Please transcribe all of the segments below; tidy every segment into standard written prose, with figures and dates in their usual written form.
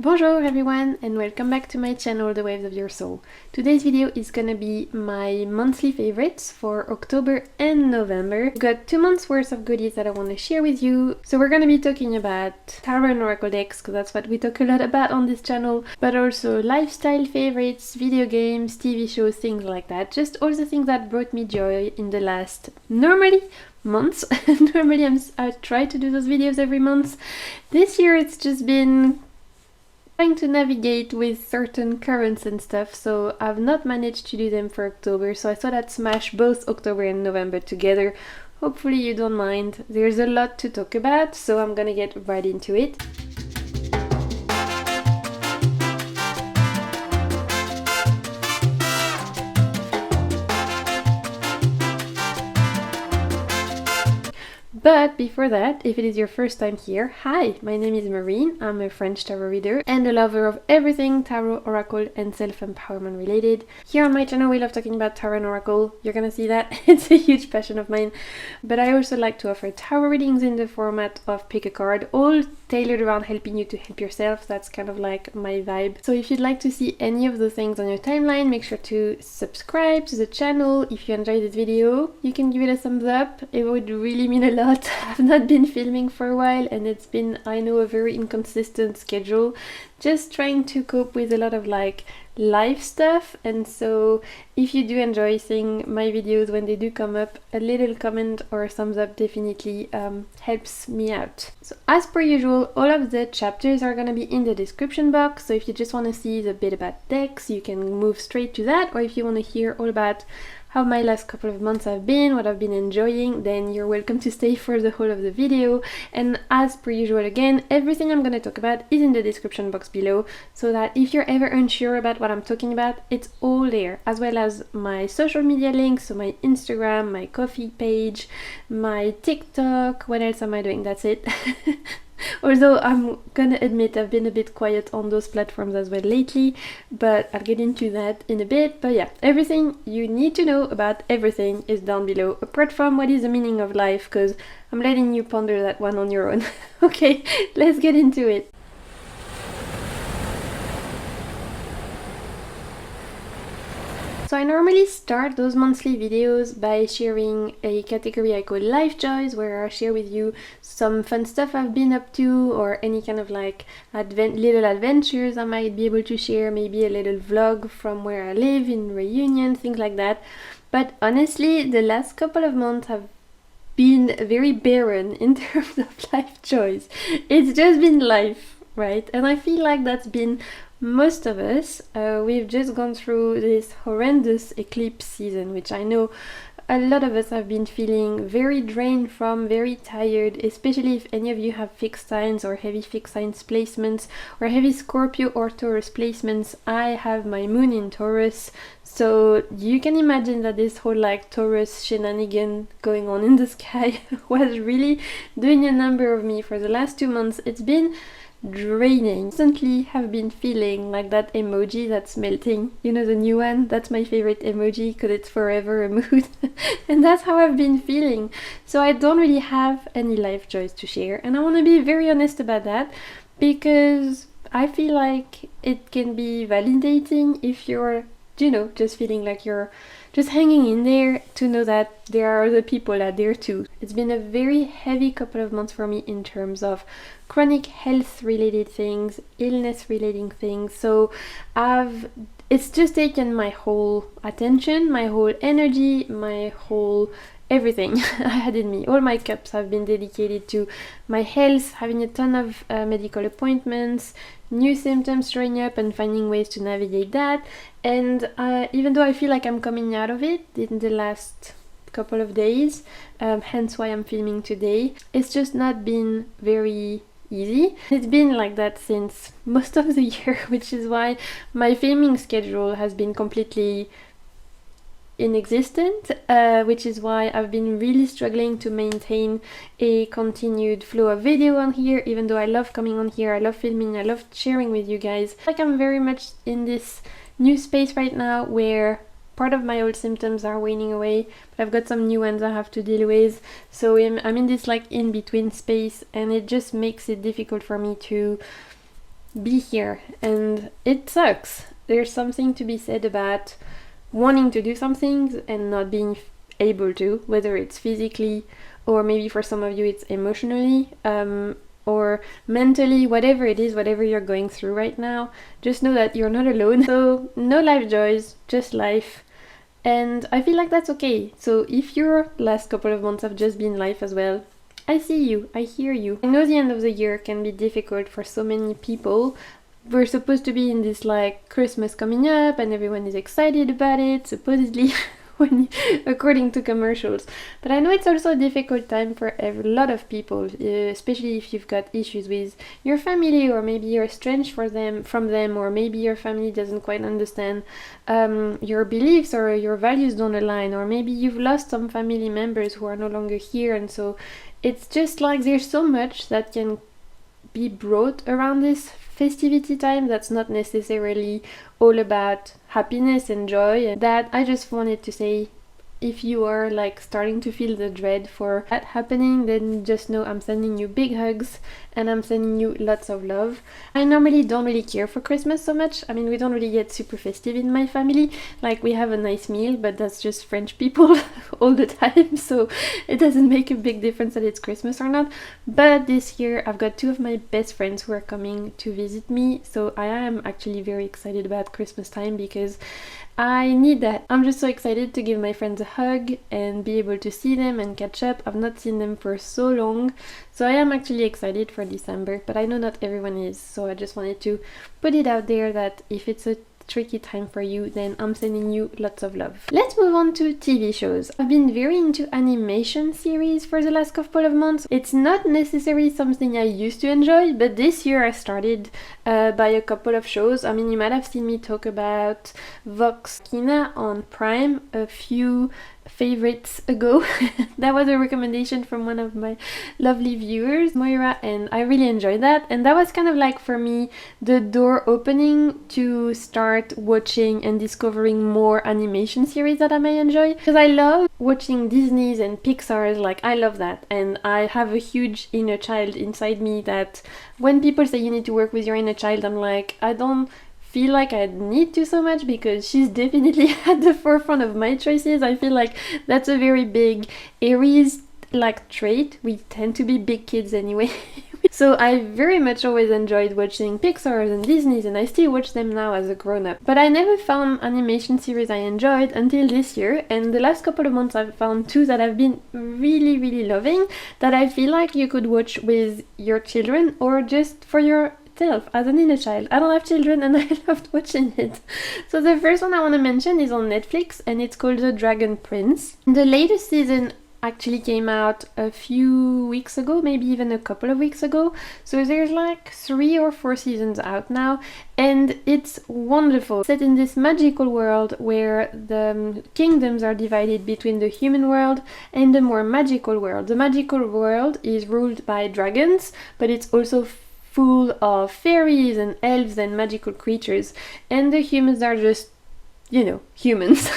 Bonjour everyone and welcome back to my channel, The Waves of Your Soul. Today's video is gonna be my monthly favorites for October and November. I've got 2 months worth of goodies that I want to share with you. So we're gonna be talking about tarot and oracle decks because that's what we talk a lot about on this channel, but also lifestyle favorites, video games, TV shows, things like that. Just all the things that brought me joy in the last, normally, months. Normally I try to do those videos every month. This year it's just been trying to navigate with certain currents and stuff, so I've not managed to do them for October, so I thought I'd smash both October and November together. Hopefully you don't mind. There's a lot to talk about, so I'm gonna get right into it. But before that, if it is your first time here, hi, my name is Marine, I'm a French tarot reader and a lover of everything tarot, oracle and self-empowerment related. Here on my channel we love talking about tarot and oracle, you're gonna see that, it's a huge passion of mine. But I also like to offer tarot readings in the format of pick a card, all tailored around helping you to help yourself. That's kind of like my vibe. So if you'd like to see any of those things on your timeline, make sure to subscribe to the channel. If you enjoyed this video, you can give it a thumbs up, it would really mean a lot. I've not been filming for a while and it's been, I know, a very inconsistent schedule, just trying to cope with a lot of like life stuff. And so if you do enjoy seeing my videos when they do come up, a little comment or a thumbs up definitely helps me out. So as per usual, all of the chapters are going to be in the description box, so if you just want to see the bit about decks you can move straight to that, or if you want to hear all about how my last couple of months have been, what I've been enjoying, then you're welcome to stay for the whole of the video. And as per usual again, everything I'm going to talk about is in the description box below, so that if you're ever unsure about what I'm talking about, it's all there, as well as my social media links, so my Instagram, my coffee page, my TikTok, what else am I doing? That's it. Although I'm gonna admit I've been a bit quiet on those platforms as well lately, but I'll get into that in a bit. But yeah, everything you need to know about everything is down below, apart from what is the meaning of life, because I'm letting you ponder that one on your own. Okay, let's get into it. So I normally start those monthly videos by sharing a category I call Life Joys, where I share with you some fun stuff I've been up to, or any kind of like little adventures I might be able to share, maybe a little vlog from where I live in Reunion, things like that. But honestly, the last couple of months have been very barren in terms of life joys. It's just been life, right? And I feel like that's been most of us. We've just gone through this horrendous eclipse season, which I know a lot of us have been feeling very drained from, very tired, especially if any of you have fixed signs or heavy fixed signs placements, or heavy Scorpio or Taurus placements. I have my moon in Taurus, so you can imagine that this whole like Taurus shenanigan going on in the sky was really doing a number of me for the last 2 months. It's been draining. Recently have been feeling like that emoji that's melting, you know, the new one. That's my favorite emoji because it's forever a mood. And that's how I've been feeling. So I don't really have any life joys to share, and I want to be very honest about that, because I feel like it can be validating if you're, you know, just feeling like you're just hanging in there, to know that there are other people out there too. It's been a very heavy couple of months for me in terms of chronic health related things, illness relating things. So it's just taken my whole attention, my whole energy, my whole everything I had in me. All my cups have been dedicated to my health, having a ton of medical appointments, new symptoms showing up and finding ways to navigate that. And even though I feel like I'm coming out of it in the last couple of days, hence why I'm filming today, it's just not been very easy. It's been like that since most of the year, which is why my filming schedule has been completely inexistent, which is why I've been really struggling to maintain a continued flow of video on here, even though I love coming on here, I love filming, I love sharing with you guys. Like, I'm very much in this new space right now where part of my old symptoms are waning away, but I've got some new ones I have to deal with. So I'm in this like in-between space, and it just makes it difficult for me to be here, and it sucks. There's something to be said about wanting to do some things and not being able to, whether it's physically or maybe for some of you it's emotionally, or mentally, whatever it is, whatever you're going through right now, just know that you're not alone. So no life joys, just life. And I feel like that's okay. So if your last couple of months have just been life as well, I see you, I hear you. I know the end of the year can be difficult for so many people. We're supposed to be in this like Christmas coming up and everyone is excited about it, supposedly. According to commercials. But I know it's also a difficult time for a lot of people, especially if you've got issues with your family, or maybe you're estranged from them, or maybe your family doesn't quite understand your beliefs, or your values don't align, or maybe you've lost some family members who are no longer here, and so it's just like there's so much that can be brought around this festivity time that's not necessarily all about happiness and joy. And that I just wanted to say, if you are like starting to feel the dread for that happening, then just know I'm sending you big hugs and I'm sending you lots of love. I normally don't really care for Christmas so much. I mean, we don't really get super festive in my family. Like, we have a nice meal, but that's just French people all the time, so it doesn't make a big difference that it's Christmas or not. But this year I've got two of my best friends who are coming to visit me, so I am actually very excited about Christmas time because I need that. I'm just so excited to give my friends a hug and be able to see them and catch up. I've not seen them for so long, so I am actually excited for December, but I know not everyone is, so I just wanted to put it out there that if it's a tricky time for you, then I'm sending you lots of love. Let's move on to TV shows. I've been very into animation series for the last couple of months. It's not necessarily something I used to enjoy, but this year I started by a couple of shows. I mean, you might have seen me talk about Vox Machina on Prime a few favorites ago. That was a recommendation from one of my lovely viewers, Moira, and I really enjoyed that. And that was kind of like, for me, the door opening to start watching and discovering more animation series that I may enjoy. Because I love watching Disney's and Pixar's, like, I love that. And I have a huge inner child inside me that when people say you need to work with your inner child, I'm like, I don't feel like I need to so much, because she's definitely at the forefront of my choices. I feel like that's a very big Aries like trait. We tend to be big kids anyway. So I very much always enjoyed watching Pixar's and Disney's, and I still watch them now as a grown-up. But I never found animation series I enjoyed until this year, and the last couple of months I've found two that I've been really loving, that I feel like you could watch with your children or just for your as an inner child. I don't have children and I loved watching it. So the first one I want to mention is on Netflix, and it's called The Dragon Prince. The latest season actually came out a few weeks ago, maybe even a couple of weeks ago. So there's like 3 or 4 seasons out now, and it's wonderful. Set in this magical world where the kingdoms are divided between the human world and the more magical world. The magical world is ruled by dragons, but it's also full of fairies and elves and magical creatures, and the humans are just, you know, humans.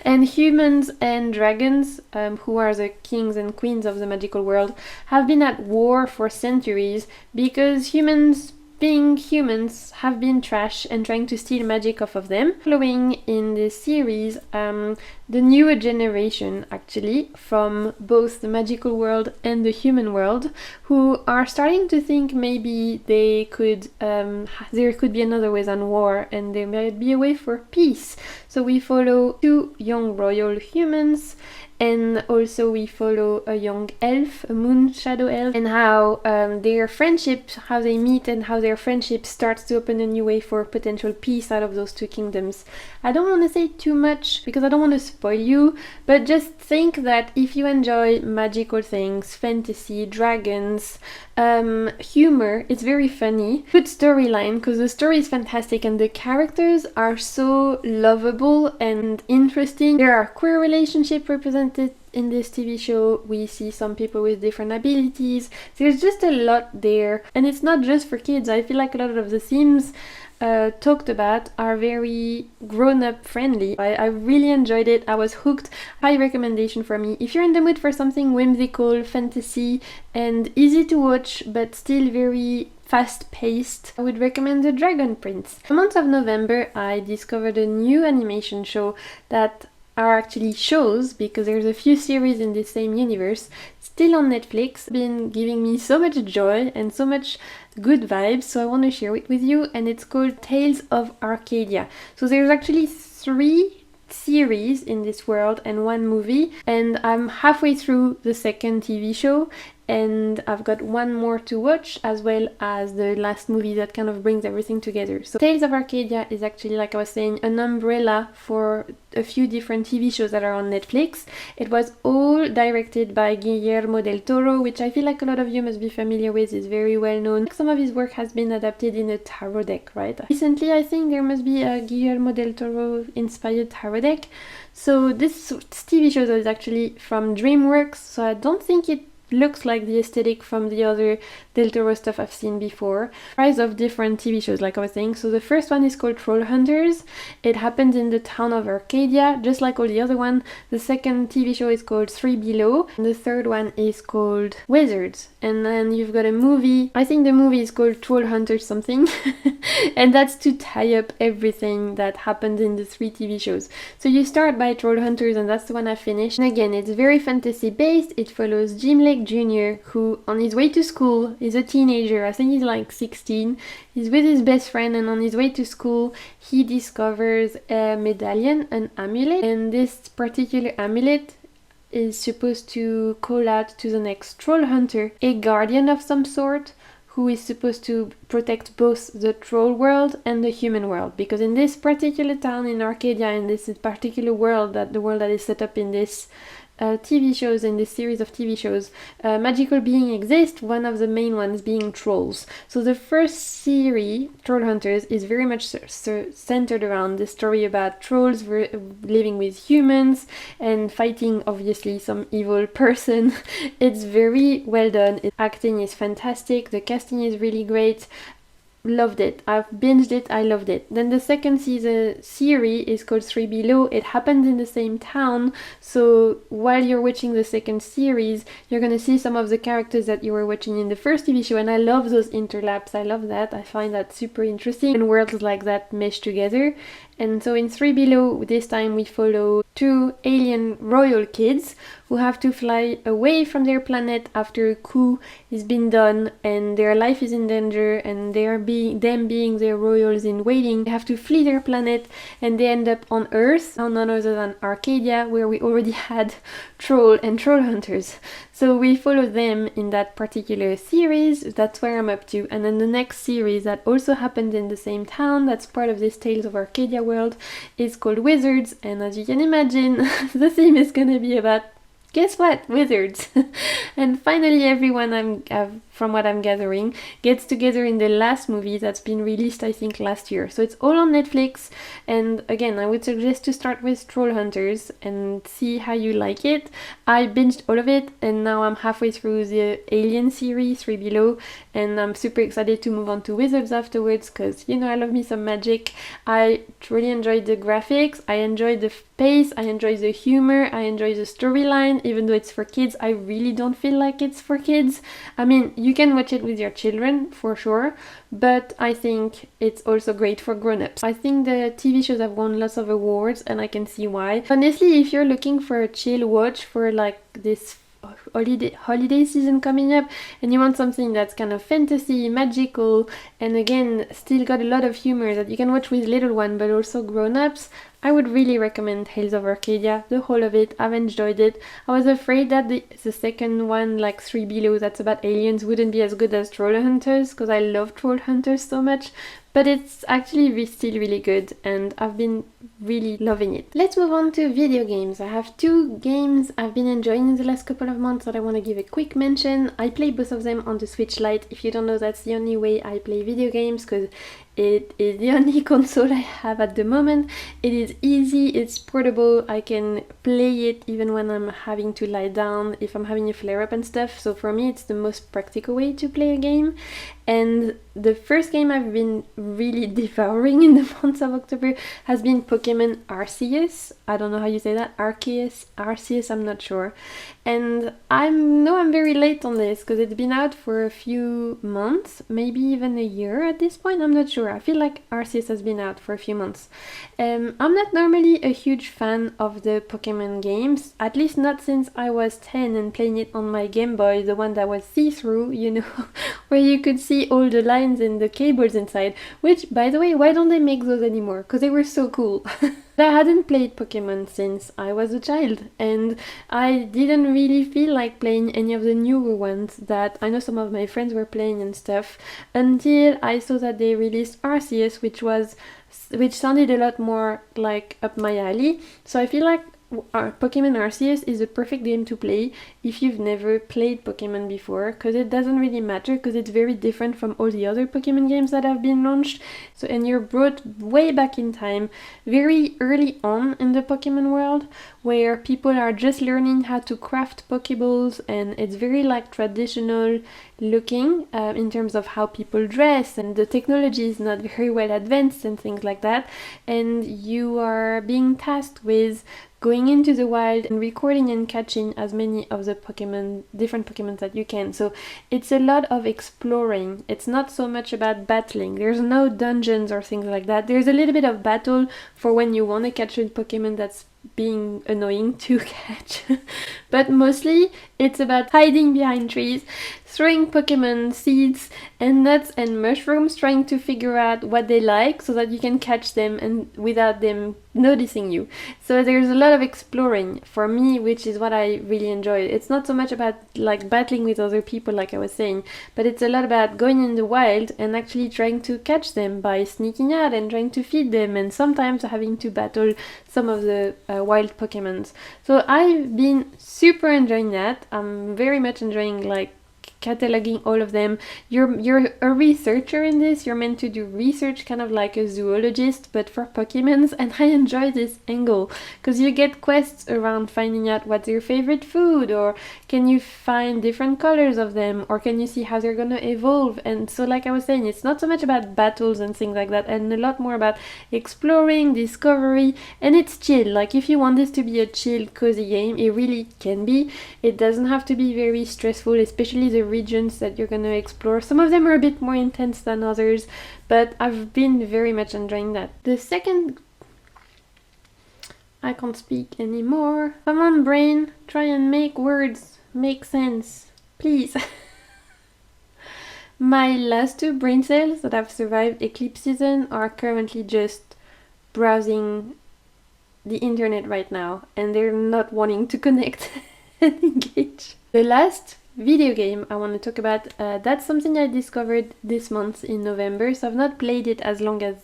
And humans and dragons, who are the kings and queens of the magical world, have been at war for centuries because humans, being humans, have been trash and trying to steal magic off of them. Following in this series the newer generation, actually, from both the magical world and the human world, who are starting to think maybe they could there could be another way than war, and there might be a way for peace. So we follow 2 young royal humans, and also we follow a young elf, a moon shadow elf, and how their friendship, how they meet, and how their friendship starts to open a new way for potential peace out of those 2 kingdoms. I don't want to say too much because I don't want to spoil you, but just think that if you enjoy magical things, fantasy, dragons, humor, it's very funny, good storyline, because the story is fantastic and the characters are so lovable and interesting. There are queer relationships represented in this TV show. We see some people with different abilities. There's just a lot there, and it's not just for kids. I feel like a lot of the themes talked about are very grown-up friendly. I really enjoyed it. I was hooked. High recommendation for me. If you're in the mood for something whimsical, fantasy, and easy to watch, but still very fast-paced, I would recommend The Dragon Prince. In the month of November, I discovered a new animation show that are actually shows, because there's a few series in the same universe, still on Netflix, been giving me so much joy and so much good vibes, so I want to share it with you, and it's called Tales of Arcadia. So there's actually 3 series in this world and 1 movie, and I'm halfway through the second TV show, and I've got 1 more to watch, as well as the last movie that kind of brings everything together. So Tales of Arcadia is actually, like I was saying, an umbrella for a few different TV shows that are on Netflix. It was all directed by Guillermo del Toro, which I feel like a lot of you must be familiar with. Is very well known. Some of his work has been adapted in a tarot deck, right? Recently, I think there must be a Guillermo del Toro inspired tarot deck. So this TV show is actually from DreamWorks, so I don't think it looks like the aesthetic from the other Del Toro stuff I've seen before. Rise of different TV shows, like I was saying. So the first one is called Troll Hunters. It happens in the town of Arcadia, just like all the other one. The second TV show is called 3 Below. And the third one is called Wizards. And then you've got a movie. I think the movie is called Troll Hunters something. And that's to tie up everything that happened in the 3 TV shows. So you start by Troll Hunters, and that's the one I finished. And again, it's very fantasy based. It follows Jim Lake Jr., who on his way to school is a teenager. I think he's like 16. He's with his best friend, and on his way to school he discovers a medallion, an amulet, and this particular amulet is supposed to call out to the next troll hunter, a guardian of some sort, who is supposed to protect both the troll world and the human world. Because in this particular town in Arcadia, in this particular world, the world that is set up in this TV shows, in this series of TV shows, magical beings exist, one of the main ones being trolls. So the first series, Troll Hunters, is very much centered around the story about trolls living with humans and fighting, obviously, some evil person. It's very well done. Acting is fantastic, the casting is really great. Loved it. I've binged it. I loved it. Then the second series is called 3 Below. It happens in the same town, so while you're watching the second series, you're gonna see some of the characters that you were watching in the first TV show, and I love those interlaps. I love that. I find that super interesting, and worlds like that mesh together. And so in 3 Below, this time we follow 2 alien royal kids who have to fly away from their planet after a coup has been done and their life is in danger, and them being their royals in waiting, they have to flee their planet, and they end up on Earth, on none other than Arcadia, where we already had troll and troll hunters. So we follow them in that particular series. That's where I'm up to. And then the next series that also happened in the same town, that's part of this Tales of Arcadia world, is called Wizards. And as you can imagine, the theme is gonna be about, guess what? Wizards. And finally everyone, from what I'm gathering, gets together in the last movie that's been released, I think, last year. So it's all on Netflix, and again, I would suggest to start with Troll Hunters and see how you like it. I binged all of it, and now I'm halfway through the Alien series, 3 Below, and I'm super excited to move on to Wizards afterwards, because, you know, I love me some magic. I truly enjoyed the graphics, I enjoyed the pace, I enjoyed the humor, I enjoyed the storyline. Even though it's for kids, I really don't feel like it's for kids. I mean, you can watch it with your children for sure, but I think it's also great for grown-ups. I think the TV shows have won lots of awards, and I can see why. Honestly, if you're looking for a chill watch for like this holiday season coming up, and you want something that's kind of fantasy, magical, and again still got a lot of humor that you can watch with little one but also grown-ups, I would really recommend Tales of Arcadia, the whole of it. I've enjoyed it. I was afraid that the second one, like 3 Below, that's about aliens, wouldn't be as good as Troll Hunters, because I love Troll Hunters so much, but it's actually still really good, and I've been really loving it. Let's move on to video games. I have 2 games I've been enjoying in the last couple of months that I want to give a quick mention. I play both of them on the Switch Lite. If you don't know, that's the only way I play video games, because it is the only console I have at the moment. It is easy, it's portable, I can play it even when I'm having to lie down, if I'm having a flare-up and stuff, so for me it's the most practical way to play a game. And the first game I've been really devouring in the month of October has been Pokemon Arceus. I don't know how you say that. Arceus, I'm not sure. And I'm very late on this because it's been out for a few months, maybe even a year at this point. I'm not sure. I feel like Arceus has been out for a few months. I'm not normally a huge fan of the Pokemon games, at least not since I was 10 and playing it on my Game Boy, the one that was see-through, you know, where you could see all the lines and the cables inside, which, by the way, why don't they make those anymore? Because they were so cool. I hadn't played Pokemon since I was a child, and I didn't really feel like playing any of the newer ones that I know some of my friends were playing and stuff, until I saw that they released Arceus, which sounded a lot more like up my alley. So I feel like Pokemon Arceus is a perfect game to play if you've never played Pokemon before, because it doesn't really matter, because it's very different from all the other Pokemon games that have been launched. So, and you're brought way back in time, very early on in the Pokemon world, where people are just learning how to craft Pokeballs, and it's very like traditional looking in terms of how people dress, and the technology is not very well advanced and things like that. And you are being tasked with going into the wild and recording and catching as many of the different Pokemon that you can. So it's a lot of exploring. It's not so much about battling. There's no dungeons or things like that. There's a little bit of battle for when you want to catch a Pokemon that's being annoying to catch. But mostly it's about hiding behind trees, throwing Pokemon seeds and nuts and mushrooms, trying to figure out what they like so that you can catch them and without them noticing you. So there's a lot of exploring for me, which is what I really enjoy. It's not so much about like battling with other people like I was saying, but it's a lot about going in the wild and actually trying to catch them by sneaking out and trying to feed them, and sometimes having to battle some of the wild Pokemons. So I've been super enjoying that. I'm very much enjoying like cataloging all of them. You're a researcher in this. You're meant to do research, kind of like a zoologist, but for Pokemons, and I enjoy this angle because you get quests around finding out what's your favorite food, or can you find different colors of them, or can you see how they're gonna evolve. And so like I was saying, it's not so much about battles and things like that, and a lot more about exploring, discovery, and it's chill. Like if you want this to be a chill, cozy game, it really can be. It doesn't have to be very stressful, especially the regions that you're going to explore. Some of them are a bit more intense than others, but I've been very much enjoying that. The second... I can't speak anymore. Come on, brain, try and make words make sense, please. My last two brain cells that have survived eclipse season are currently just browsing the internet right now, and they're not wanting to connect and engage. The last video game I want to talk about, that's something I discovered this month in November, so I've not played it as long as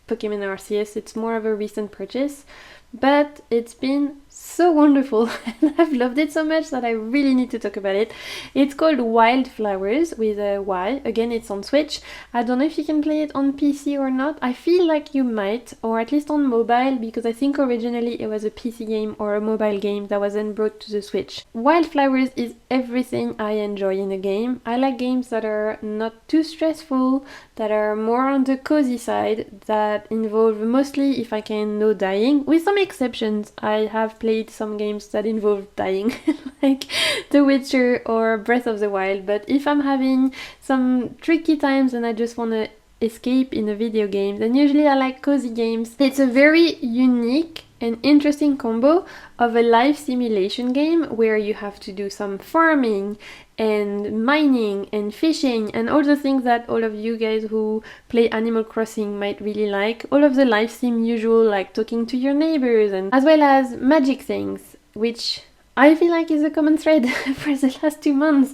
Pokemon Arceus. It's more of a recent purchase, but it's been so wonderful and I've loved it so much that I really need to talk about it. It's called Wildflowers with a Y. Again, it's on Switch. I don't know if you can play it on PC or not. I feel like you might, or at least on mobile, because I think originally it was a PC game or a mobile game that was then brought to the Switch. Wildflowers is everything I enjoy in a game. I like games that are not too stressful, that are more on the cozy side, that involve mostly, if I can, no dying. With some exceptions, I have played some games that involve dying, like The Witcher or Breath of the Wild, but if I'm having some tricky times and I just want to escape in a video game, then usually I like cozy games. It's a very unique and interesting combo of a life simulation game where you have to do some farming and mining and fishing and all the things that all of you guys who play Animal Crossing might really like. All of the life sim usual, like talking to your neighbors, and as well as magic things, which I feel like is a common thread for the last 2 months.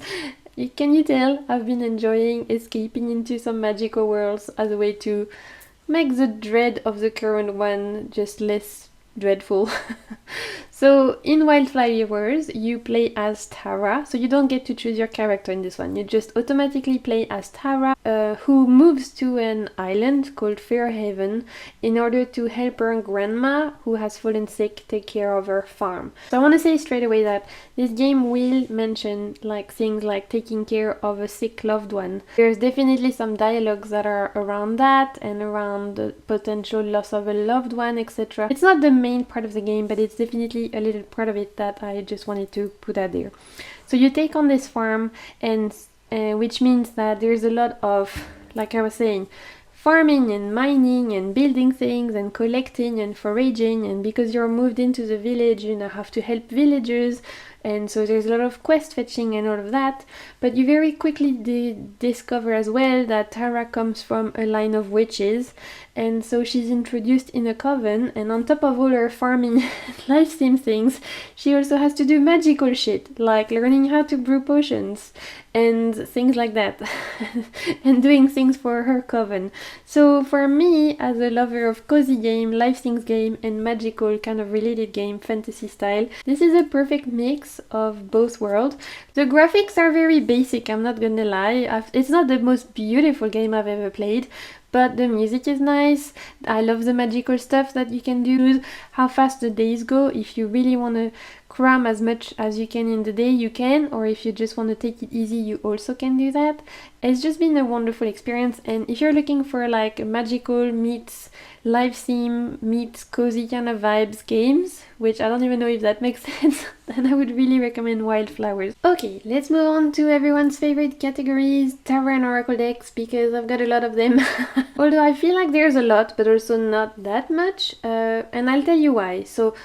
Can you tell? I've been enjoying escaping into some magical worlds as a way to make the dread of the current one just less dreadful. So in Wildflowers, you play as Tara, so you don't get to choose your character in this one. You just automatically play as Tara, who moves to an island called Fairhaven in order to help her grandma, who has fallen sick, take care of her farm. So I want to say straight away that this game will mention like things like taking care of a sick loved one. There's definitely some dialogues that are around that and around the potential loss of a loved one, etc. It's not the main part of the game, but it's definitely a little part of it that I just wanted to put out there. So you take on this farm, and which means that there's a lot of, like I was saying, farming and mining and building things and collecting and foraging, and because you're moved into the village, you now have to help villagers, and so there's a lot of quest fetching and all of that. But you very quickly discover as well that Tara comes from a line of witches, and so she's introduced in a coven, and on top of all her farming life sim things, she also has to do magical shit, like learning how to brew potions and things like that, and doing things for her coven. So for me, as a lover of cozy game, life things game, and magical kind of related game, fantasy style, this is a perfect mix of both worlds. The graphics are very basic, I'm not gonna lie. It's not the most beautiful game I've ever played, but the music is nice. I love the magical stuff that you can do, how fast the days go. If you really want to cram as much as you can in the day, you can, or if you just want to take it easy, you also can do that. It's just been a wonderful experience, and if you're looking for like a magical meets live theme meets cozy kind of vibes games, which I don't even know if that makes sense, then I would really recommend Wildflowers. Okay, let's move on to everyone's favorite categories, Tarot and Oracle decks, because I've got a lot of them. Although I feel like there's a lot, but also not that much, and I'll tell you why. So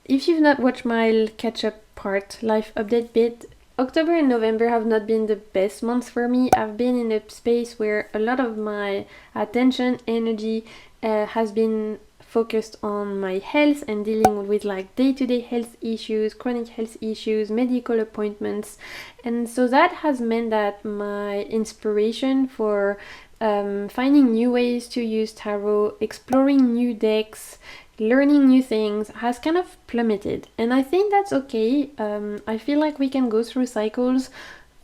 if you've not watched my catch-up part, life update bit, October and November have not been the best months for me. I've been in a space where a lot of my attention, energy has been focused on my health and dealing with like day-to-day health issues, chronic health issues, medical appointments, and so that has meant that my inspiration for finding new ways to use tarot, exploring new decks, learning new things has kind of plummeted, and I think that's okay. I feel like we can go through cycles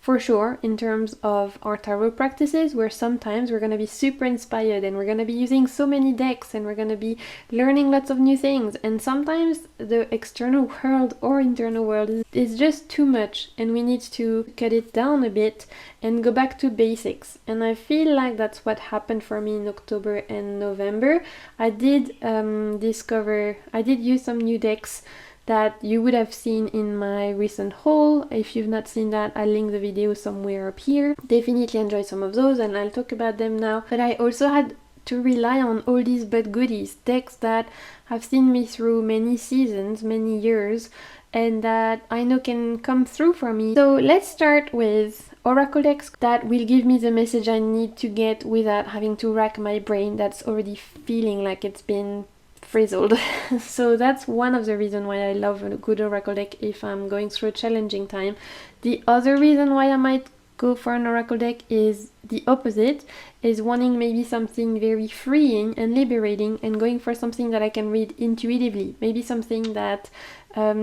for sure in terms of our tarot practices, where sometimes we're going to be super inspired and we're going to be using so many decks and we're going to be learning lots of new things, and sometimes the external world or internal world is just too much and we need to cut it down a bit and go back to basics. And I feel like that's what happened for me in October and November. I did use some new decks that you would have seen in my recent haul. If you've not seen that, I'll link the video somewhere up here. Definitely enjoy some of those and I'll talk about them now. But I also had to rely on all these but goodies, decks that have seen me through many seasons, many years, and that I know can come through for me. So let's start with Oracle decks that will give me the message I need to get without having to rack my brain that's already feeling like it's been frizzled. So that's one of the reasons why I love a good Oracle deck if I'm going through a challenging time. The other reason why I might go for an Oracle deck is the opposite, is wanting maybe something very freeing and liberating and going for something that I can read intuitively, maybe something that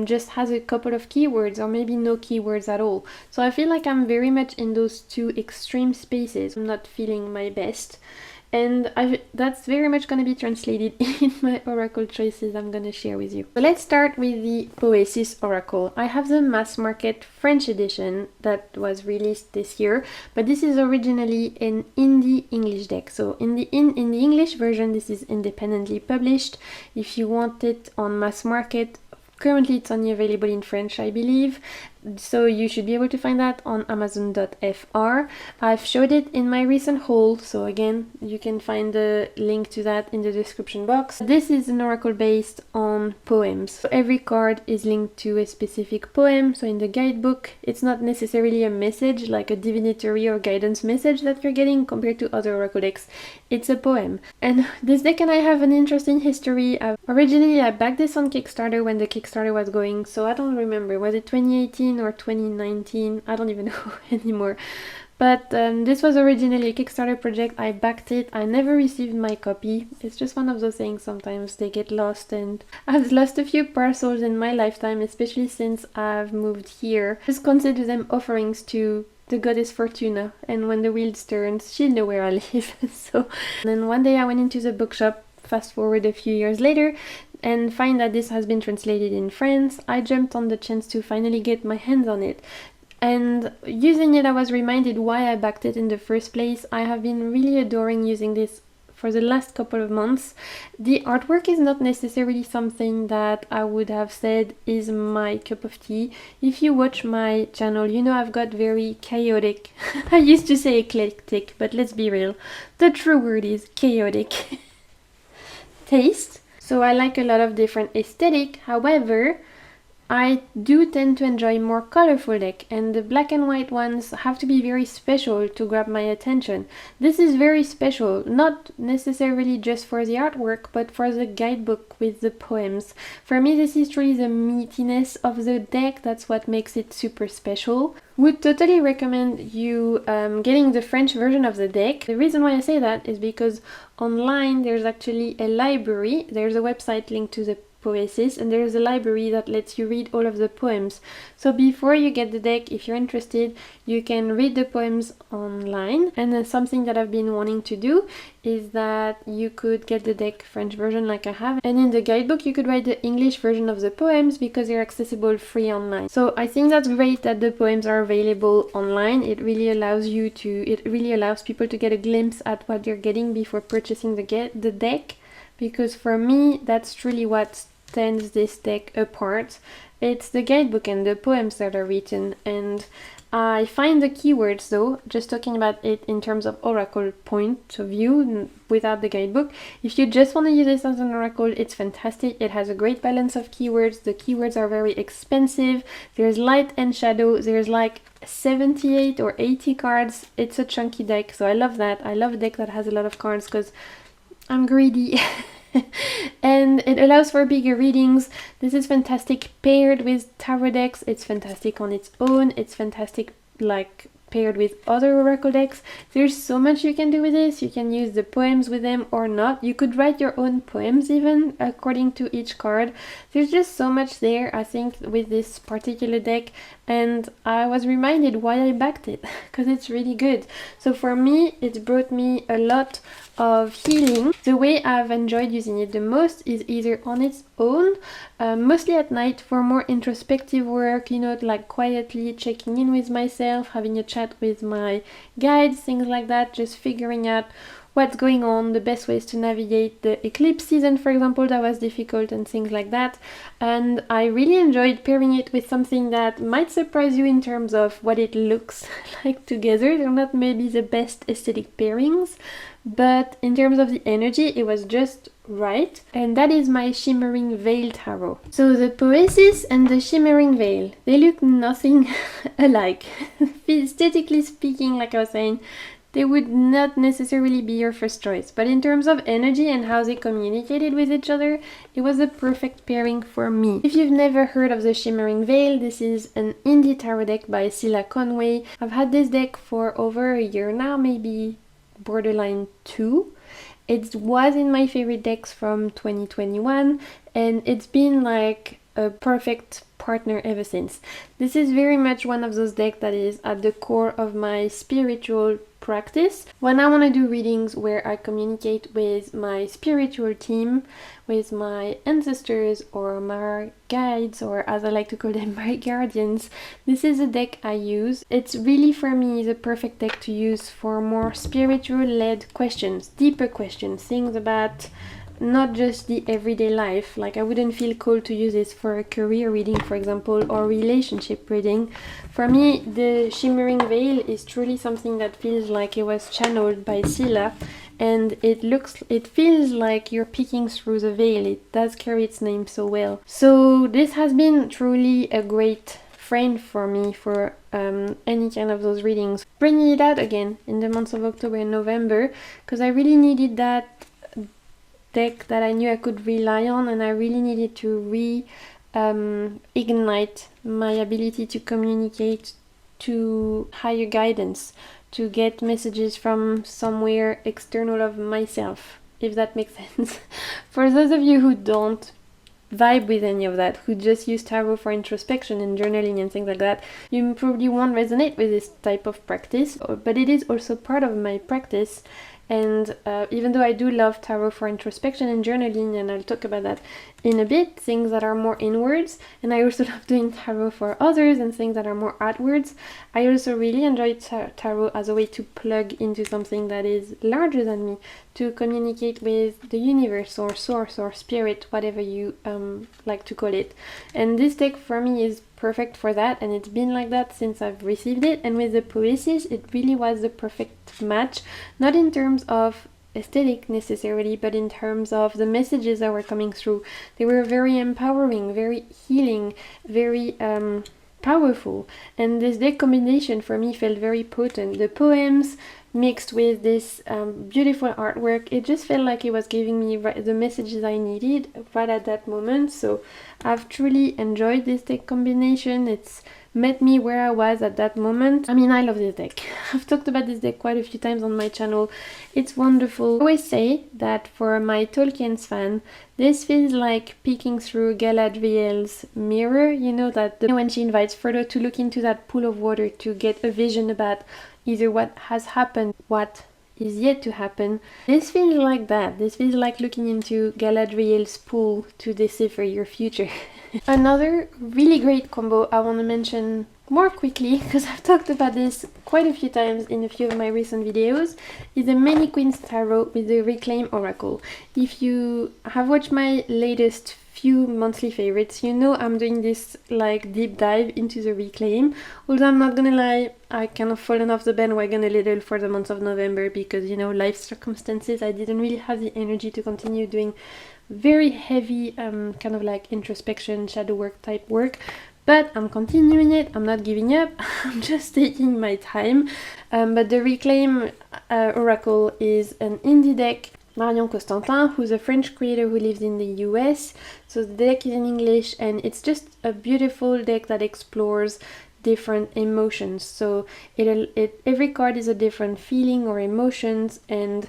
just has a couple of keywords or maybe no keywords at all. So I feel like I'm very much in those two extreme spaces. I'm not feeling my best. And that's very much going to be translated in my oracle choices I'm going to share with you. So let's start with the Poesis Oracle. I have the mass market French edition that was released this year, but this is originally an indie English deck. So in the English version, this is independently published. If you want it on mass market, currently it's only available in French, I believe, so you should be able to find that on amazon.fr. I've showed it in my recent haul, so again, you can find the link to that in the description box. This is an oracle based on poems. So every card is linked to a specific poem, so in the guidebook, it's not necessarily a message, like a divinatory or guidance message that you're getting compared to other oracle decks. It's a poem. And this deck and I have an interesting history. Originally, I backed this on Kickstarter when the Kickstarter was going, so I don't remember, was it 2018 or 2019? I don't even know anymore. But this was originally a Kickstarter project. I backed it. I never received my copy. It's just one of those things, sometimes they get lost, and I've lost a few parcels in my lifetime, especially since I've moved here. Just consider them offerings to the goddess Fortuna, and when the wheels turns, she'll know where I live. So and then one day I went into the bookshop, fast forward a few years later, and find that this has been translated in France. I jumped on the chance to finally get my hands on it. And using it, I was reminded why I backed it in the first place. I have been really adoring using this for the last couple of months. The artwork is not necessarily something that I would have said is my cup of tea. If you watch my channel, you know I've got very chaotic, I used to say eclectic, but let's be real, the true word is chaotic taste. So I like a lot of different aesthetic. However, I do tend to enjoy more colorful deck, and the black and white ones have to be very special to grab my attention. This is very special, not necessarily just for the artwork, but for the guidebook with the poems. For me, this is truly the meatiness of the deck. That's what makes it super special. Would totally recommend you getting the French version of the deck. The reason why I say that is because online there's actually a library. There's a website linked to the Poesis, and there's a library that lets you read all of the poems. So before you get the deck, if you're interested, you can read the poems online. And then something that I've been wanting to do is that you could get the deck French version like I have, and in the guidebook you could write the English version of the poems because they're accessible free online. So I think that's great that the poems are available online. It really allows people to get a glimpse at what they're getting before purchasing the deck. Because for me, that's truly what stands this deck apart. It's the guidebook and the poems that are written, and I find the keywords though, just talking about it in terms of oracle point of view without the guidebook, if you just want to use this as an oracle, it's fantastic. It has a great balance of keywords. The keywords are very expensive. There's light and shadow. There's like 78 or 80 cards. It's a chunky deck, so I love that. I love a deck that has a lot of cards because I'm greedy. And it allows for bigger readings. This is fantastic paired with tarot decks. It's fantastic on its own. It's fantastic like paired with other oracle decks. There's so much you can do with this. You can use the poems with them or not. You could write your own poems even according to each card. There's just so much there, I think, with this particular deck, and I was reminded why I backed it because it's really good. So for me, it brought me a lot of healing. The way I've enjoyed using it the most is either on its own, mostly at night for more introspective work, you know, like quietly checking in with myself, having a chat with my guides, things like that, just figuring out what's going on, the best ways to navigate the eclipse season, for example, that was difficult, and things like that. And I really enjoyed pairing it with something that might surprise you in terms of what it looks like together. They're not maybe the best aesthetic pairings, but in terms of the energy, it was just right. And that is my Shimmering Veil Tarot. So the Poesis and the Shimmering Veil, they look nothing alike. Aesthetically speaking, like I was saying, they would not necessarily be your first choice, but in terms of energy and how they communicated with each other, it was the perfect pairing for me. If you've never heard of the Shimmering Veil, this is an indie tarot deck by Cilla Conway. I've had this deck for over a year now, maybe borderline 2. It was in my favorite decks from 2021, and it's been like a perfect partner ever since. This is very much one of those decks that is at the core of my spiritual practice. When I want to do readings where I communicate with my spiritual team, with my ancestors or my guides, or as I like to call them, my guardians, this is a deck I use. It's really for me the perfect deck to use for more spiritual led questions, deeper questions, things about not just the everyday life. Like I wouldn't feel called to use this for a career reading, for example, or relationship reading. For me, the Shimmering Veil is truly something that feels like it was channeled by Cilla, and it feels like you're peeking through the veil. It does carry its name so well. So this has been truly a great friend for me for any kind of those readings. Bringing it out again in the months of October and November, because I really needed that deck that I knew I could rely on, and I really needed to ignite my ability to communicate to higher guidance, to get messages from somewhere external of myself, if that makes sense. For those of you who don't vibe with any of that, who just use tarot for introspection and journaling and things like that, you probably won't resonate with this type of practice, but it is also part of my practice. And even though I do love tarot for introspection and journaling, and I'll talk about that in a bit, things that are more inwards, and I also love doing tarot for others and things that are more outwards, I also really enjoy tarot as a way to plug into something that is larger than me, to communicate with the universe or source or spirit, whatever you like to call it. And this deck for me is perfect for that, and it's been like that since I've received it. And with the Poesis, it really was the perfect match, not in terms of aesthetic necessarily, but in terms of the messages that were coming through. They were very empowering, very healing, very powerful, and this deck combination for me felt very potent. The poems mixed with this beautiful artwork, it just felt like it was giving me the messages I needed right at that moment. So I've truly enjoyed this deck combination. It's met me where I was at that moment. I mean, I love this deck. I've talked about this deck quite a few times on my channel. It's wonderful. I always say that for my Tolkien's fan, this feels like peeking through Galadriel's mirror, you know, that when she invites Frodo to look into that pool of water to get a vision about either what has happened, what is yet to happen. This feels like that. This feels like looking into Galadriel's pool to decipher your future. Another really great combo I want to mention more quickly, because I've talked about this quite a few times in a few of my recent videos, is the Many Queens Tarot with the Reclaim Oracle. If you have watched my latest few monthly favorites, you know I'm doing this like deep dive into the Reclaim. Although I'm not gonna lie, I kind of fallen off the bandwagon a little for the month of November because, you know, life circumstances. I didn't really have the energy to continue doing very heavy kind of like introspection, shadow work type work. But I'm continuing it, I'm not giving up, I'm just taking my time. But the Reclaim Oracle is an indie deck. Marion Costantin, who's a French creator who lives in the US. So the deck is in English, and it's just a beautiful deck that explores different emotions. So every card is a different feeling or emotions, and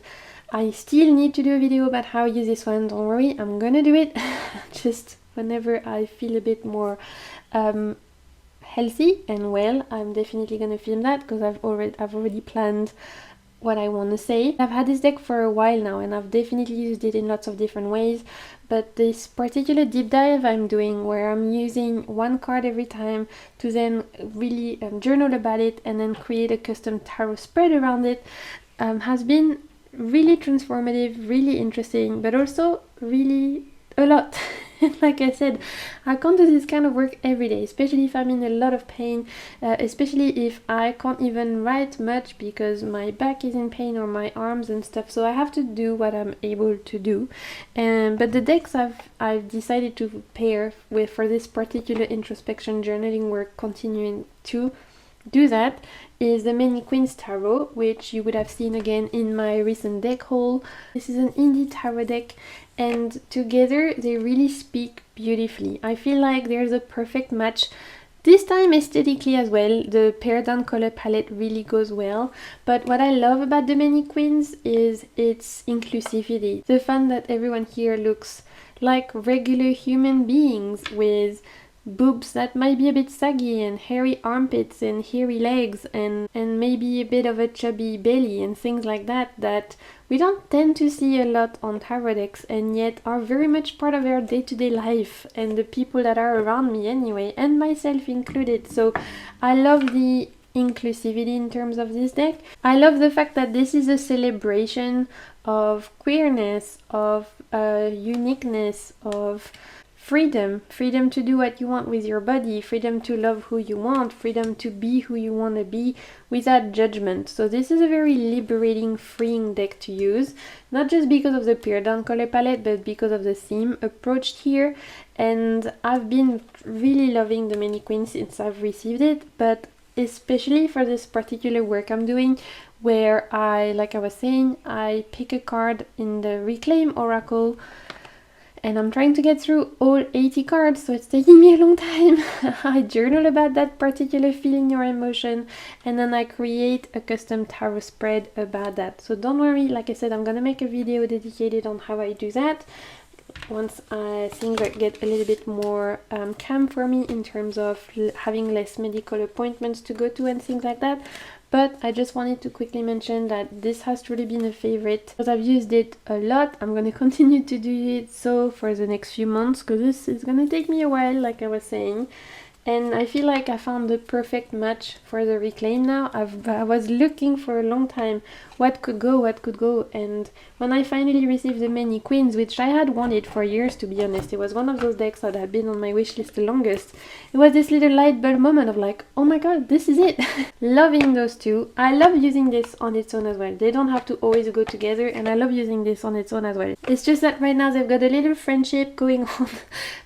I still need to do a video about how I use this one. Don't worry, I'm gonna do it just whenever I feel a bit more healthy and well. I'm definitely gonna film that because I've already planned what I want to say. I've had this deck for a while now, and I've definitely used it in lots of different ways, but this particular deep dive I'm doing, where I'm using one card every time to then really journal about it and then create a custom tarot spread around it, has been really transformative, really interesting, but also really a lot. Like I said, I can't do this kind of work every day, especially if I'm in a lot of pain, especially if I can't even write much because my back is in pain or my arms and stuff. So I have to do what I'm able to do. But the decks I've decided to pair with for this particular introspection journaling work, continuing to do that, is the Many Queens Tarot, which you would have seen again in my recent deck haul. This is an indie tarot deck, and together they really speak beautifully. I feel like there's a perfect match. This time aesthetically as well, the pared down color palette really goes well. But what I love about the Many Queens is its inclusivity. The fact that everyone here looks like regular human beings with boobs that might be a bit saggy and hairy armpits and hairy legs and maybe a bit of a chubby belly and things like that we don't tend to see a lot on tarot decks, and yet are very much part of our day-to-day life and the people that are around me anyway, and myself included. So I love the inclusivity in terms of this deck. I love the fact that this is a celebration of queerness, of uniqueness, of freedom to do what you want with your body, freedom to love who you want, freedom to be who you want to be without judgment. So this is a very liberating, freeing deck to use, not just because of the pared down color palette, but because of the theme approached here. And I've been really loving the Many Queens since I've received it, but especially for this particular work I'm doing, where like I was saying, I pick a card in the Reclaim Oracle, and I'm trying to get through all 80 cards, so it's taking me a long time. I journal about that particular feeling or emotion, and then I create a custom tarot spread about that. So don't worry, like I said, I'm gonna make a video dedicated on how I do that once things get a little bit more calm for me in terms of having less medical appointments to go to and things like that. But I just wanted to quickly mention that this has truly been a favorite because I've used it a lot. I'm going to continue to do it so for the next few months because this is going to take me a while, like I was saying. And I feel like I found the perfect match for the reclaim now. I was looking for a long time what could go, and when I finally received the many queens, which I had wanted for years, to be honest, it was one of those decks that had been on my wish list the longest. It was this little light bulb moment of like, oh my god, this is it. Loving those two. I love using this on its own as well. They don't have to always go together, and I love using this on its own as well. It's just that right now they've got a little friendship going on,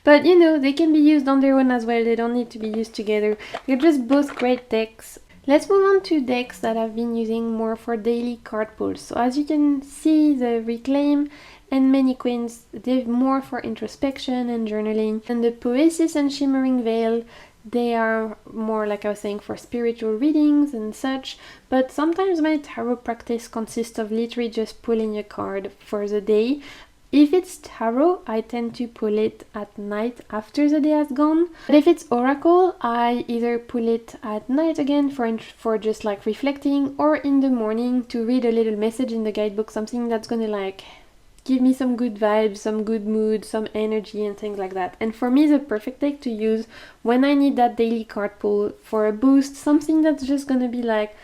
but you know, they can be used on their own as well. They don't need to be used together. They're just both great decks. Let's move on to decks that I've been using more for daily card pulls. So as you can see, the Reclaim and Many Queens, they're more for introspection and journaling. And the Poesis and Shimmering Veil, they are more, like I was saying, for spiritual readings and such. But sometimes my tarot practice consists of literally just pulling a card for the day. If it's tarot, I tend to pull it at night after the day has gone. But if it's oracle, I either pull it at night again for just like reflecting, or in the morning to read a little message in the guidebook, something that's gonna like give me some good vibes, some good mood, some energy and things like that. And for me, the perfect deck to use when I need that daily card pull for a boost, something that's just gonna be like,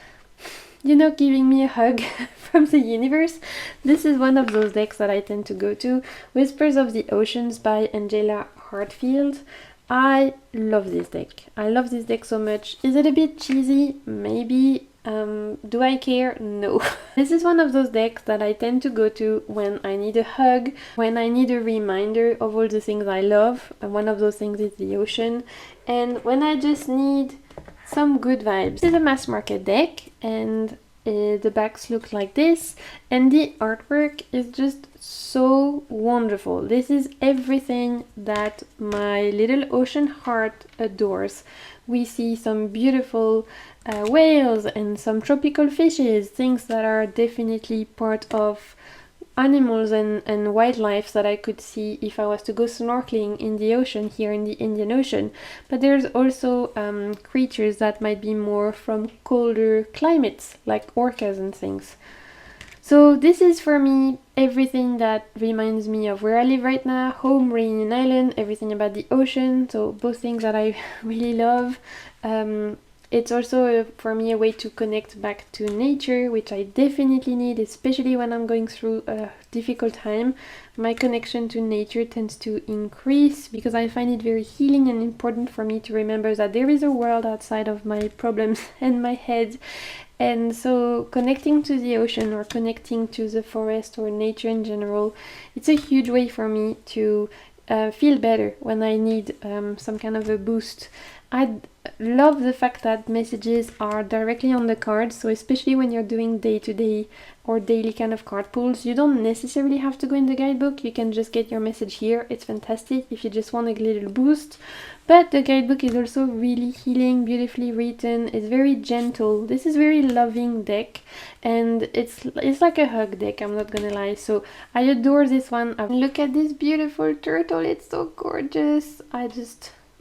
you know, giving me a hug from the universe. This is one of those decks that I tend to go to. Whispers of the Oceans by Angela Hartfield. I love this deck. I love this deck so much. Is it a bit cheesy? Maybe. Do I care? No. This is one of those decks that I tend to go to when I need a hug, when I need a reminder of all the things I love. And one of those things is the ocean. And when I just need some good vibes. This is a mass market deck, and the backs look like this, and the artwork is just so wonderful. This is everything that my little ocean heart adores. We see some beautiful whales and some tropical fishes, things that are definitely part of animals and wildlife that I could see if I was to go snorkeling in the ocean here in the Indian Ocean. But there's also creatures that might be more from colder climates, like orcas and things. So this is for me everything that reminds me of where I live right now, home, Reunion Island, everything about the ocean, so both things that I really love. It's also for me a way to connect back to nature, which I definitely need, especially when I'm going through a difficult time. My connection to nature tends to increase because I find it very healing and important for me to remember that there is a world outside of my problems and my head. And so connecting to the ocean or connecting to the forest or nature in general, it's a huge way for me to feel better when I need some kind of a boost. I love the fact that messages are directly on the cards, so especially when you're doing day-to-day or daily kind of card pulls, you don't necessarily have to go in the guidebook. You can just get your message here. It's fantastic if you just want a little boost. But the guidebook is also really healing, beautifully written. It's very gentle. This is very loving deck, and it's like a hug deck, I'm not gonna lie. So I adore this one. Look at this beautiful turtle. It's so gorgeous.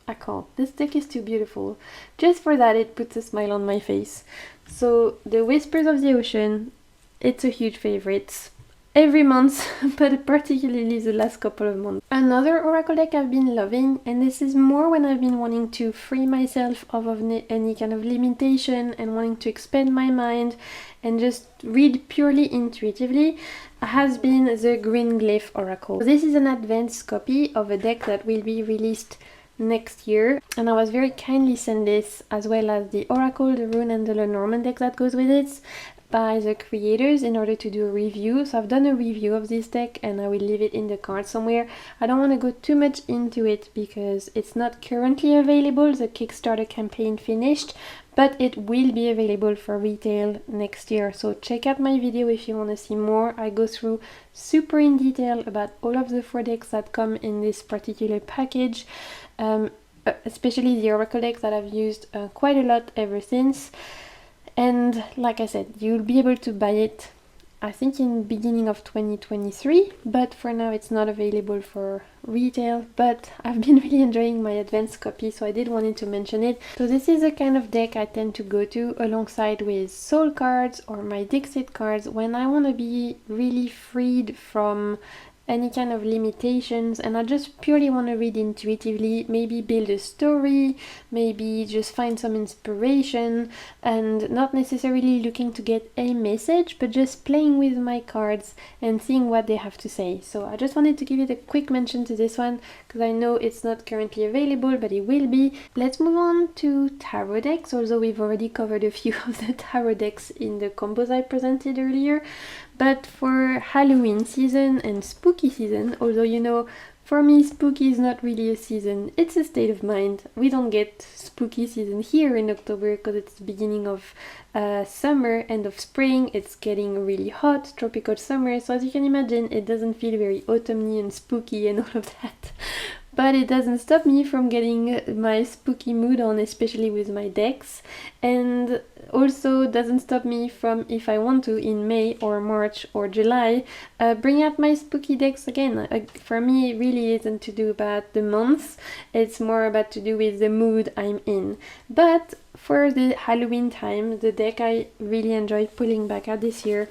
I can't. This deck is too beautiful. Just for that, it puts a smile on my face. So the Whispers of the Ocean, it's a huge favorite every month, but particularly the last couple of months. Another oracle deck I've been loving, and this is more when I've been wanting to free myself of any kind of limitation and wanting to expand my mind and just read purely intuitively, has been the Green Glyph Oracle. This is an advanced copy of a deck that will be released next year, and I was very kindly sent this, as well as the Oracle, the Rune and the Lenormand deck that goes with it. by the creators in order to do a review. So I've done a review of this deck and I will leave it in the card somewhere. I don't want to go too much into it because it's not currently available. The Kickstarter campaign finished, but it will be available for retail next year. So check out my video if you want to see more. I go through super in detail about all of the 4 decks that come in this particular package, especially the Oracle deck that I've used quite a lot ever since. And like I said, you'll be able to buy it, I think, in beginning of 2023, but for now it's not available for retail. But I've been really enjoying my advanced copy, so I did wanted to mention it. So this is the kind of deck I tend to go to alongside with soul cards or my Dixit cards when I want to be really freed from any kind of limitations and I just purely want to read intuitively, maybe build a story, maybe just find some inspiration, and not necessarily looking to get a message, but just playing with my cards and seeing what they have to say. So I just wanted to give it a quick mention to this one because I know it's not currently available, but it will be. Let's move on to tarot decks, although we've already covered a few of the tarot decks in the combos I presented earlier. But for Halloween season and spooky season, although you know, for me spooky is not really a season, it's a state of mind. We don't get spooky season here in October because it's the beginning of summer, end of spring, it's getting really hot, tropical summer, so as you can imagine it doesn't feel very autumny and spooky and all of that. But it doesn't stop me from getting my spooky mood on, especially with my decks, and also doesn't stop me from, if I want to, in May or March or July, bring out my spooky decks again. For me, it really isn't to do about the months, it's more about to do with the mood I'm in. But for the Halloween time, the deck I really enjoyed pulling back out this year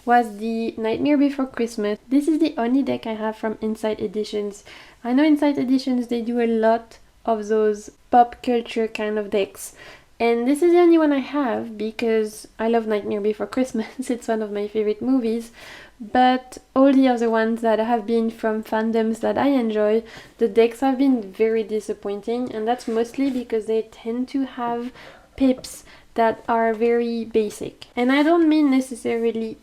was the Nightmare Before Christmas. This is the only deck I have from Insight Editions. I know Insight Editions, they do a lot of those pop culture kind of decks. And this is the only one I have because I love Nightmare Before Christmas. It's one of my favorite movies. But all the other ones that have been from fandoms that I enjoy, the decks have been very disappointing. And that's mostly because they tend to have pips that are very basic. And I don't mean necessarily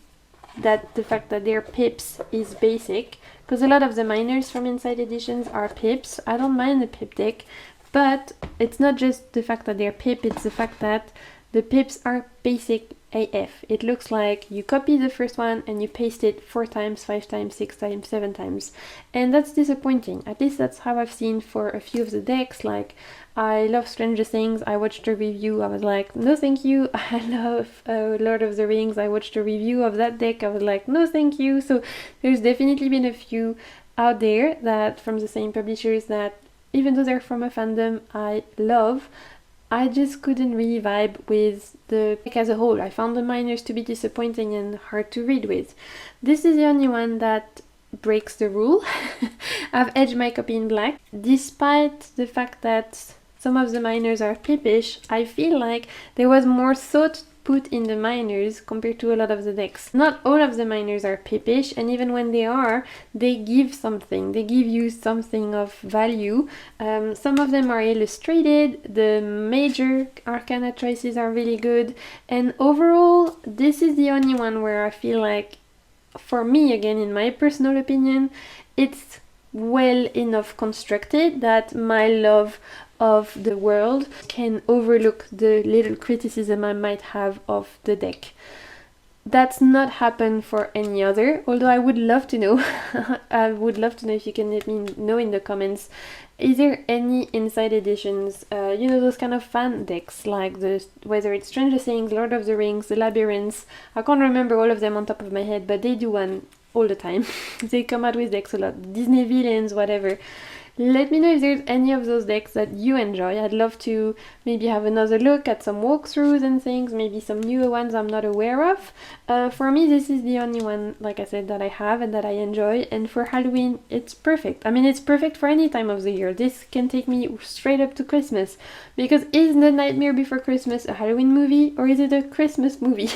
that the fact that they're pips is basic, because a lot of the minors from Inside Editions are pips. I don't mind the pip deck, but it's not just the fact that they're pip, it's the fact that the pips are basic AF. It looks like you copy the first one and you paste it 4 times, 5 times, 6 times, 7 times. And that's disappointing. At least that's how I've seen for a few of the decks. Like, I love Stranger Things. I watched a review. I was like, no thank you. I love Lord of the Rings. I watched a review of that deck. I was like, no thank you. So there's definitely been a few out there that from the same publishers that, even though they're from a fandom I love, I just couldn't really vibe with the deck as a whole. I found the minors to be disappointing and hard to read with. This is the only one that breaks the rule. I've edged my copy in black. Despite the fact that some of the minors are pipish, I feel like there was more thought put in the minors compared to a lot of the decks. Not all of the minors are pipish, and even when they are, they give something. They give you something of value. Some of them are illustrated, the major arcana choices are really good, and overall, this is the only one where I feel like, for me, again, in my personal opinion, it's well enough constructed that my love of the world can overlook the little criticism I might have of the deck. That's not happened for any other, although I would love to know. I would love to know if you can let me know in the comments. Is there any Inside Editions, you know, those kind of fan decks, like whether it's Stranger Things, Lord of the Rings, The Labyrinths. I can't remember all of them on top of my head, but they do one all the time. They come out with decks a lot. Disney villains, whatever. Let me know if there's any of those decks that you enjoy. I'd love to maybe have another look at some walkthroughs and things, maybe some newer ones I'm not aware of. For me, this is the only one, like I said, that I have and that I enjoy, and for Halloween, it's perfect. I mean, it's perfect for any time of the year. This can take me straight up to Christmas, because is The Nightmare Before Christmas a Halloween movie, or is it a Christmas movie?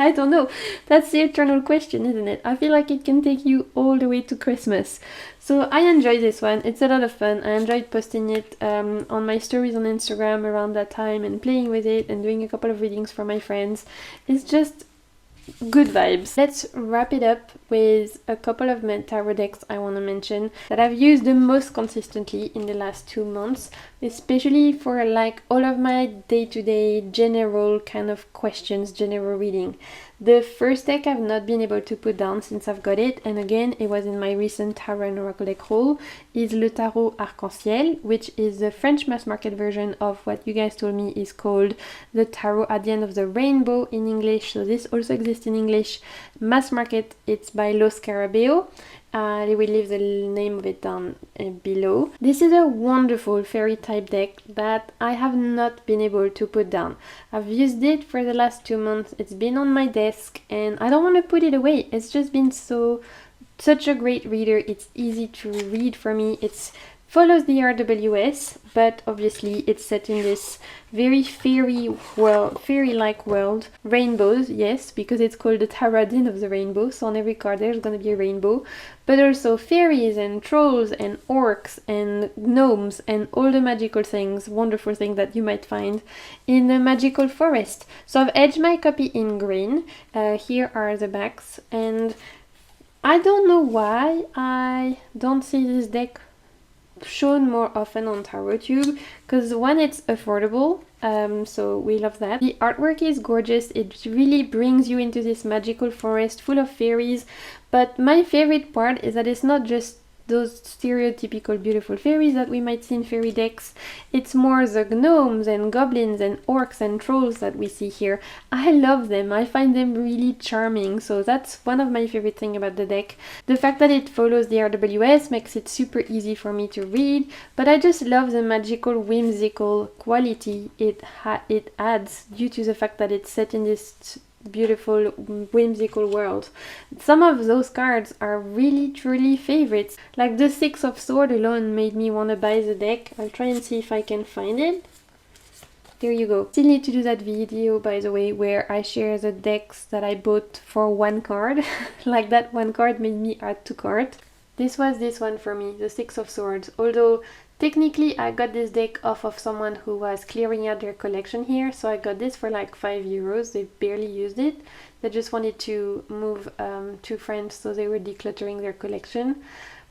I don't know. That's the eternal question, isn't it? I feel like it can take you all the way to Christmas. So I enjoy this one. It's a lot of fun. I enjoyed posting it on my stories on Instagram around that time and playing with it and doing a couple of readings for my friends. It's just good vibes. Let's wrap it up with a couple of tarot decks I want to mention that I've used the most consistently in the last 2 months, especially for like all of my day-to-day general kind of questions, general reading. The first deck I've not been able to put down since I've got it, and again it was in my recent Tarot and Oracle deck haul, is Le Tarot Arc-en-Ciel, which is the French mass market version of what you guys told me is called the Tarot at the End of the Rainbow in English. So this also exists in English. Mass market, it's by Lo Scarabeo. They will leave the name of it down below. This is a wonderful fairy type deck that I have not been able to put down. I've used it for the last 2 months. It's been on my desk and I don't want to put it away. It's just been such a great reader. It's easy to read for me. It follows the RWS, but obviously it's set in this very fairy-like world. Rainbows, yes, because it's called the Tarot at the End of the Rainbow, so on every card there's gonna be a rainbow, but also fairies and trolls and orcs and gnomes and all the magical things, wonderful things that you might find in a magical forest. So I've edged my copy in green. Here are the backs, and I don't know why I don't see this deck shown more often on TarotTube, because one, it's affordable, so we love that. The artwork is gorgeous. It really brings you into this magical forest full of fairies, but my favorite part is that it's not just those stereotypical beautiful fairies that we might see in fairy decks. It's more the gnomes and goblins and orcs and trolls that we see here. I love them. I find them really charming, so that's one of my favorite things about the deck. The fact that it follows the RWS makes it super easy for me to read, but I just love the magical, whimsical quality it adds due to the fact that it's set in this beautiful, whimsical world. Some of those cards are really truly favorites. Like the Six of Swords alone made me want to buy the deck. I'll try and see if I can find it. There you go. Still need to do that video, by the way, where I share the decks that I bought for 1 card. Like that 1 card made me add 2 cards. This was this one for me, the Six of Swords. Although technically I got this deck off of someone who was clearing out their collection here, so I got this for like €5. They barely used it. They just wanted to move to France, so they were decluttering their collection.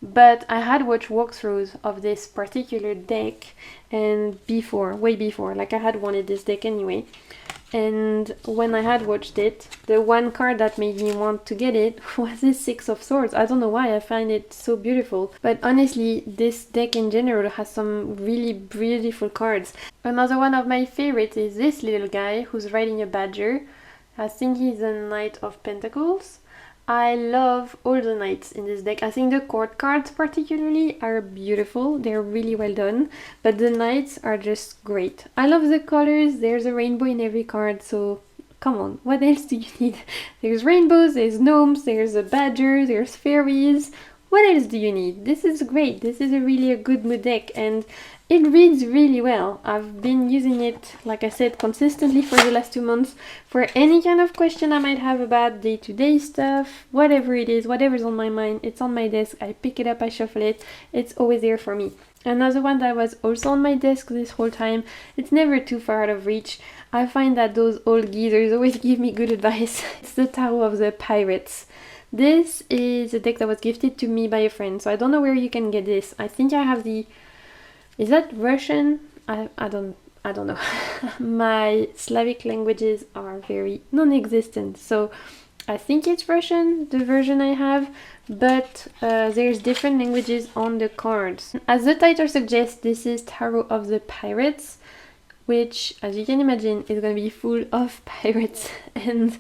But I had watched walkthroughs of this particular deck, and way before, like I had wanted this deck anyway. And when I had watched it, the 1 card that made me want to get it was this Six of Swords. I don't know why, I find it so beautiful. But honestly, this deck in general has some really beautiful cards. Another one of my favorites is this little guy who's riding a badger. I think he's a Knight of Pentacles. I love all the knights in this deck. I think the court cards particularly are beautiful. They're really well done, but the knights are just great. I love the colors. There's a rainbow in every card, so come on, what else do you need? There's rainbows, there's gnomes, there's a badger, there's fairies. What else do you need? This is great. This is really a good mood deck, and it reads really well. I've been using it, like I said, consistently for the last 2 months for any kind of question I might have about day-to-day stuff, whatever it is, whatever's on my mind. It's on my desk. I pick it up, I shuffle it. It's always there for me. Another one that was also on my desk this whole time, it's never too far out of reach. I find that those old geezers always give me good advice. It's the Tarot of the Pirates. This is a deck that was gifted to me by a friend, so I don't know where you can get this. I think I have the... Is that Russian? I don't know. My Slavic languages are very non-existent, so I think it's Russian, the version I have, but there's different languages on the cards. As the title suggests, this is Tarot of the Pirates, which, as you can imagine, is going to be full of pirates. And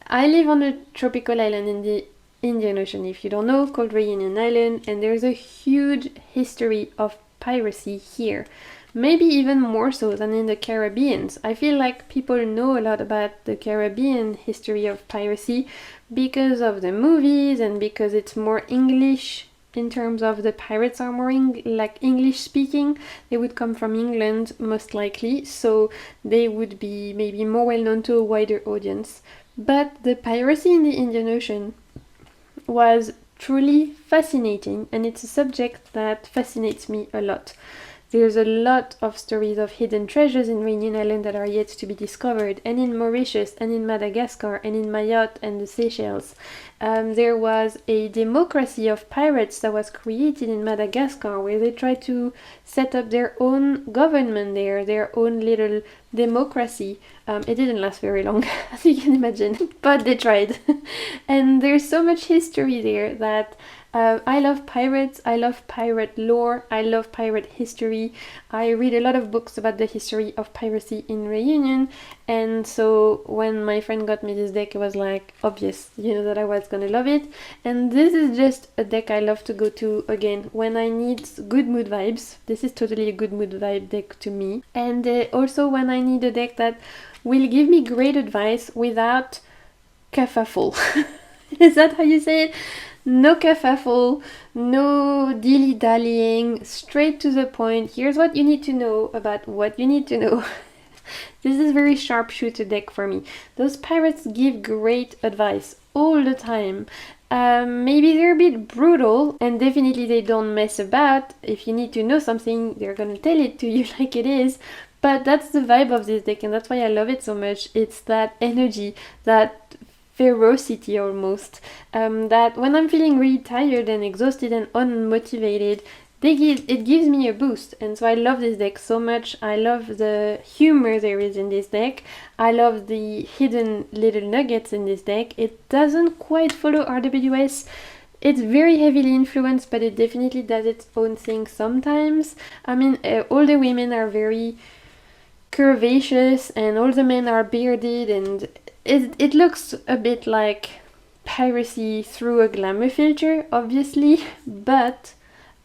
I live on a tropical island in the Indian Ocean, if you don't know, called Reunion Island, and there's a huge history of piracy here. Maybe even more so than in the Caribbean. I feel like people know a lot about the Caribbean history of piracy because of the movies and because it's more English in terms of the pirates are more like English speaking. They would come from England most likely, so they would be maybe more well known to a wider audience. But the piracy in the Indian Ocean was truly fascinating, and it's a subject that fascinates me a lot. There's a lot of stories of hidden treasures in Reunion Island that are yet to be discovered, and in Mauritius, and in Madagascar, and in Mayotte and the Seychelles. There was a democracy of pirates that was created in Madagascar, where they tried to set up their own government there, their own little democracy. It didn't last very long, as you can imagine, but they tried. And there's so much history there that I love pirates, I love pirate lore, I love pirate history. I read a lot of books about the history of piracy in Reunion, and so when my friend got me this deck, it was like obvious, that I was gonna love it. And this is just a deck I love to go to again when I need good mood vibes. This is totally a good mood vibe deck to me. And also when I need a deck that will give me great advice without kerfuffle. Is that how you say it? No kerfuffle, no dilly-dallying, straight to the point. Here's what you need to know about what you need to know. This is very sharpshooter deck for me. Those pirates give great advice all the time. Maybe they're a bit brutal, and definitely they don't mess about. If you need to know something, they're gonna tell it to you like it is. But that's the vibe of this deck, and that's why I love it so much. It's that energy, that ferocity almost, that when I'm feeling really tired and exhausted and unmotivated, it gives me a boost. And so I love this deck so much. I love the humor there is in this deck. I love the hidden little nuggets in this deck. It doesn't quite follow RWS. It's very heavily influenced, but it definitely does its own thing sometimes. I mean, all the women are very curvaceous and all the men are bearded, and it looks a bit like piracy through a glamour filter, obviously, but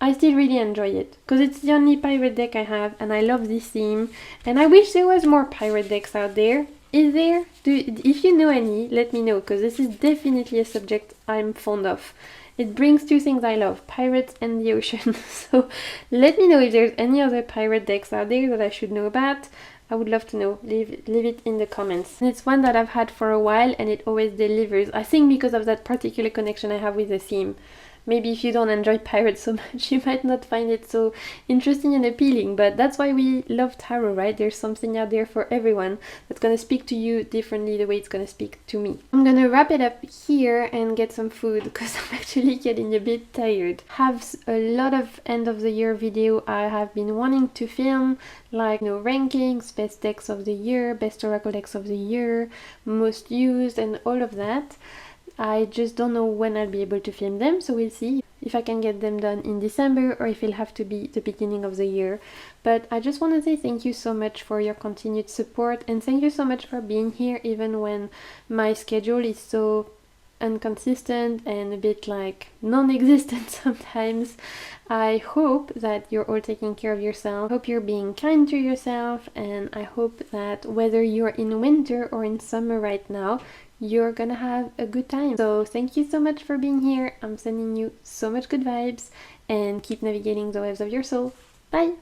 I still really enjoy it because it's the only pirate deck I have, and I love this theme, and I wish there was more pirate decks out there. Is there? If you know any, let me know, because this is definitely a subject I'm fond of. It brings two things I love, pirates and the ocean. So let me know if there's any other pirate decks out there that I should know about. I would love to know. Leave it in the comments. And it's one that I've had for a while, and it always delivers. I think because of that particular connection I have with the theme. Maybe if you don't enjoy pirates so much, you might not find it so interesting and appealing, but that's why we love tarot, right? There's something out there for everyone that's gonna speak to you differently the way it's gonna speak to me. I'm gonna wrap it up here and get some food because I'm actually getting a bit tired. Have a lot of end of the year video I have been wanting to film, like rankings, best decks of the year, best oracle decks of the year, most used, and all of that. I just don't know when I'll be able to film them, so we'll see if I can get them done in December or if it'll have to be the beginning of the year. But I just want to say thank you so much for your continued support, and thank you so much for being here even when my schedule is so inconsistent and a bit like non-existent sometimes. I hope that you're all taking care of yourself. I hope you're being kind to yourself, and I hope that whether you're in winter or in summer right now, you're gonna have a good time. So thank you so much for being here. I'm sending you so much good vibes, and keep navigating the waves of your soul. Bye!